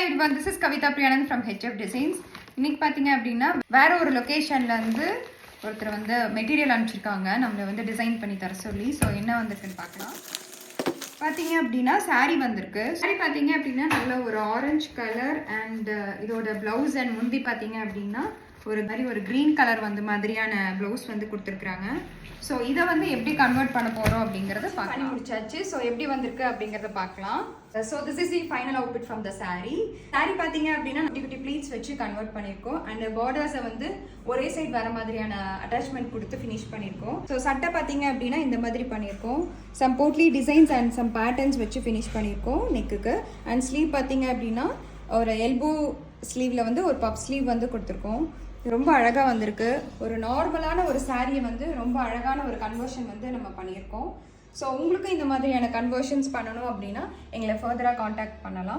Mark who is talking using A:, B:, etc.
A: Hi everyone, this is Kavita Priyanand from HF Designs. இன்னைக்கு பாத்தீங்க அப்படின்னா வேற ஒரு லொகேஷன்ல இருந்து ஒருத்தர் வந்து மெட்டீரியல் அனுப்பிச்சிருக்காங்க நம்மள வந்து டிசைன் பண்ணி தர சொல்லி. ஸோ என்ன வந்திருக்குன்னு பார்க்கலாம். பார்த்தீங்க அப்படின்னா சாரீ வந்திருக்கு. சாரீ பார்த்தீங்க அப்படின்னா நல்ல ஒரு ஆரஞ்சு கலர் அண்ட் இதோட பிளவுஸ் அண்ட் முந்தி பார்த்தீங்க அப்படின்னா ஒரு மாதிரி ஒரு க்ரீன் கலர் வந்து மாதிரியான ப்ளவுஸ் வந்து கொடுத்துருக்குறாங்க. ஸோ இதை வந்து எப்படி கன்வெர்ட் பண்ண போகிறோம் அப்படிங்கிறத பண்ணி முடிச்சாச்சு. ஸோ எப்படி வந்திருக்கு அப்படிங்கிறத பார்க்கலாம். So this is the final outfit from the sari. Sari பார்த்தீங்க அப்படின்னா குட்டி குட்டி ப்ளீட்ஸ் வச்சு கன்வெர்ட் பண்ணியிருக்கோம். அண்ட் பார்டர்ஸை வந்து ஒரே சைட் வர மாதிரியான அட்டாச்மெண்ட் கொடுத்து ஃபினிஷ் பண்ணியிருக்கோம். ஸோ சட்டை பார்த்தீங்க அப்படின்னா இந்த மாதிரி பண்ணியிருக்கோம். Some potli designs and some patterns வச்சு ஃபினிஷ் பண்ணியிருக்கோம் நெக்குக்கு. அண்ட் ஸ்லீவ் பார்த்தீங்க அப்படின்னா ஒரு எல்போ ஸ்லீவில் வந்து ஒரு பப் ஸ்லீவ் வந்து கொடுத்துருக்கோம். ரொம்ப அழகாக வந்திருக்கு. ஒரு நார்மலான ஒரு சாரியை வந்து ரொம்ப அழகான ஒரு கன்வர்ஷன் வந்து நம்ம பண்ணியிருக்கோம். ஸோ உங்களுக்கு இந்த மாதிரியான கன்வர்ஷன்ஸ் பண்ணணும் அப்படின்னா எங்களை ஃபர்தராக காண்டாக்ட் பண்ணலாம்.